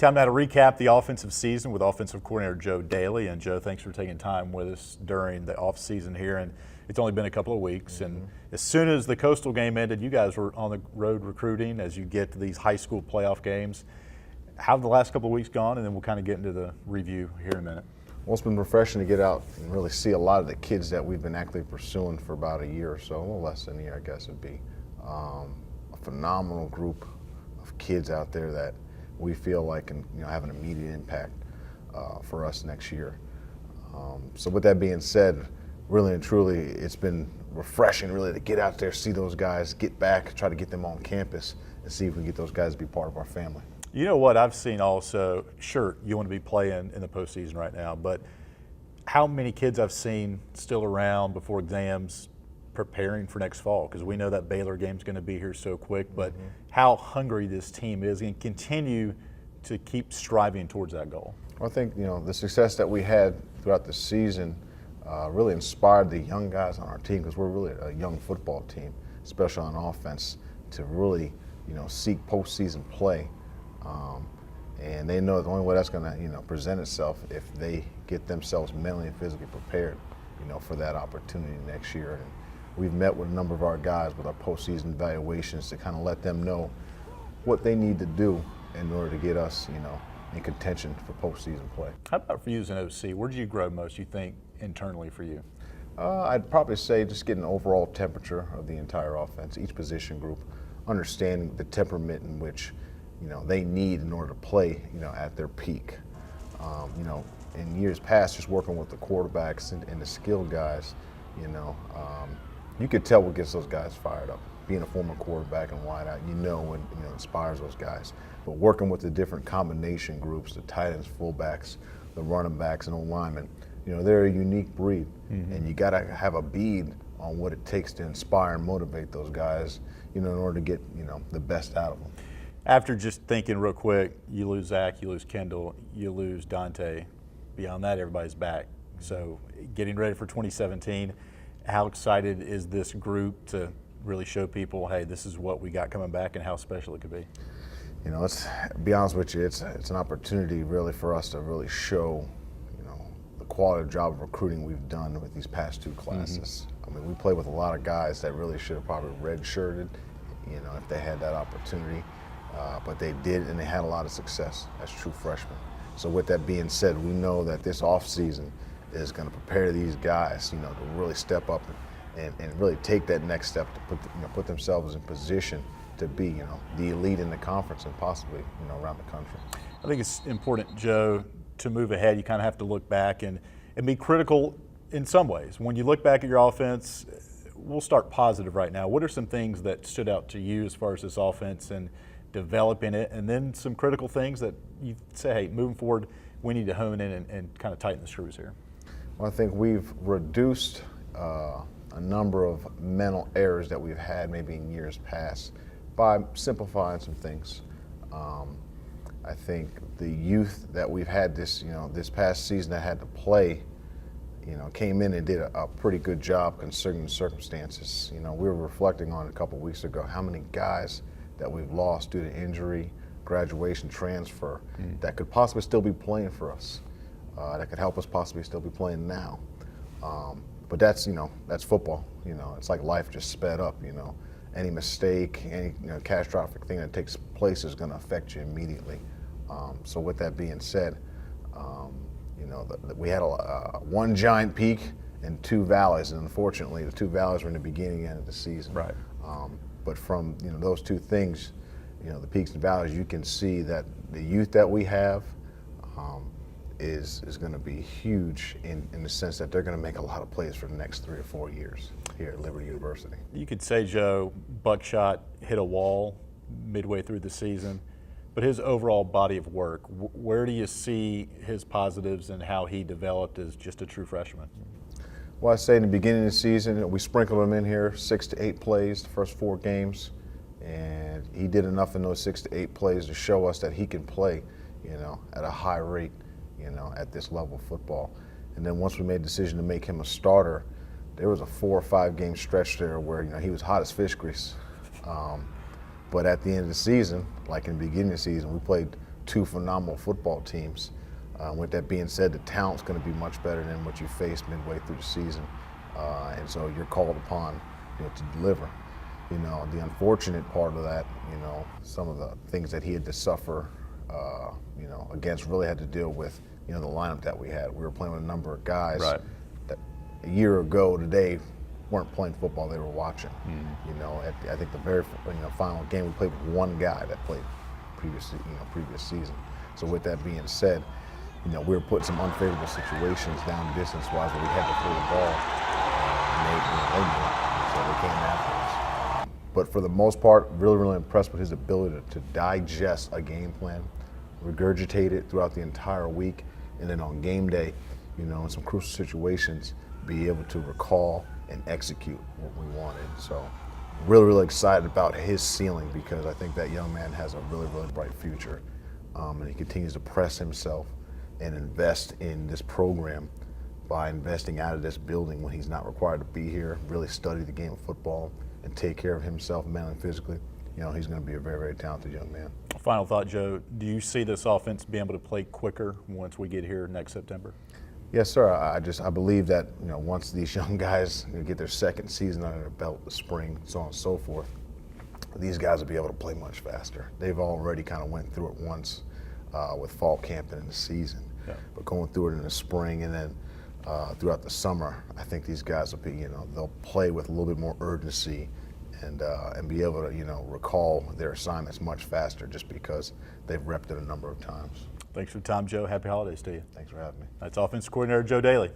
Time now to recap the offensive season with offensive coordinator Joe Dailey. And Joe, thanks for taking time with us during the off season here. And it's only been a couple of weeks. And as soon as the Coastal game ended, you guys were on the road recruiting as you get to these high school playoff games. How have the last couple of weeks gone? And then we'll kind of get into the review here in a minute. Well, it's been refreshing to get out and really see a lot of the kids that we've been actively pursuing for about a year or so, a little less than a year, I guess it'd be. A phenomenal group of kids out there that we feel like can have an immediate impact for us next year. So with that being said, really and truly, it's been refreshing really to get out there, see those guys, get back, try to get them on campus, and see if we can get those guys to be part of our family. You know what I've seen also, sure, you want to be playing in the postseason right now, but how many kids I've seen still around before exams preparing for next fall, because we know that Baylor game's going to be here so quick, but how hungry this team is and continue to keep striving towards that goal. Well, I think the success that we had throughout the season really inspired the young guys on our team, because we're really a young football team, especially on offense, to really seek postseason play. And they know the only way that's going to present itself if they get themselves mentally and physically prepared for that opportunity next year. And we've met with a number of our guys with our postseason evaluations to kind of let them know what they need to do in order to get us in contention for postseason play. How about for you as an OC? Where did you grow most, you think, internally for you? I'd probably say just getting an overall temperature of the entire offense, each position group, understanding the temperament in which they need in order to play at their peak. In years past, just working with the quarterbacks and the skilled guys, you could tell what gets those guys fired up. Being a former quarterback and wideout, what inspires those guys. But working with the different combination groups, the tight ends, fullbacks, the running backs, and O-linemen, they're a unique breed, and you got to have a bead on what it takes to inspire and motivate those guys, in order to get the best out of them. After just thinking real quick, you lose Zach, you lose Kendall, you lose Dante. Beyond that, everybody's back. So getting ready for 2017, how excited is this group to really show people, hey, this is what we got coming back and how special it could be? Let's be honest with you, it's an opportunity really for us to really show, the quality of job of recruiting we've done with these past two classes. I mean, we play with a lot of guys that really should have probably redshirted, if they had that opportunity. But they did, and they had a lot of success as true freshmen. So with that being said, we know that this offseason is going to prepare these guys, to really step up and really take that next step to put themselves in position to be, the elite in the conference and possibly, around the country. I think it's important, Joe, to move ahead. You kind of have to look back and be critical in some ways. When you look back at your offense, we'll start positive right now. What are some things that stood out to you as far as this offense and developing it, and then some critical things that you say, hey, moving forward, we need to hone in and kind of tighten the screws here? Well, I think we've reduced a number of mental errors that we've had maybe in years past by simplifying some things. I think the youth that we've had this past season that had to play, came in and did a pretty good job considering the circumstances. We were reflecting on it a couple weeks ago how many guys that we've lost due to injury, graduation, transfer, that could possibly still be playing for us, that could help us possibly still be playing now. But that's football. It's like life just sped up. Any mistake, any catastrophic thing that takes place is going to affect you immediately. So with that being said, we had one giant peak and two valleys, and unfortunately, the two valleys were in the beginning and end of the season. Right. But from those two things, the peaks and valleys, you can see that the youth that we have is going to be huge in the sense that they're going to make a lot of plays for the next 3 or 4 years here at Liberty University. You could say, Joe, Buckshot hit a wall midway through the season, but his overall body of work, where do you see his positives and how he developed as just a true freshman? Well, I say in the beginning of the season, we sprinkled him in here, 6 to 8 plays the first 4 games, and he did enough in those 6 to 8 plays to show us that he can play, at a high rate, at this level of football. And then once we made the decision to make him a starter, there was a 4 or 5 game stretch there where he was hot as fish grease. But at the end of the season, like in the beginning of the season, we played two phenomenal football teams. With that being said, the talent's going to be much better than what you face midway through the season, and so you're called upon, to deliver. The unfortunate part of that, some of the things that he had to suffer, against really had to deal with, the lineup that we had. We were playing with a number of guys Right. that a year ago today weren't playing football; they were watching. I think the very final game we played with one guy that played previous season. So with that being said, we were put in some unfavorable situations down distance-wise where we had to throw the ball, and they knew it, so they came after us. But for the most part, really, really impressed with his ability to digest a game plan, regurgitate it throughout the entire week, and then on game day, in some crucial situations, be able to recall and execute what we wanted. So really, really excited about his ceiling because I think that young man has a really, really bright future. And he continues to press himself and invest in this program by investing out of this building when he's not required to be here, really study the game of football and take care of himself mentally and physically. He's going to be a very, very talented young man. Final thought, Joe. Do you see this offense being able to play quicker once we get here next September? Yes, sir. I believe that once these young guys get their second season under their belt, the spring, so on and so forth, these guys will be able to play much faster. They've already kind of went through it once with fall camp and in the season, but going through it in the spring and then throughout the summer, I think these guys will be, they'll play with a little bit more urgency and be able to, recall their assignments much faster just because they've repped it a number of times. Thanks for the time, Joe. Happy holidays to you. Thanks for having me. That's offensive coordinator Joe Dailey.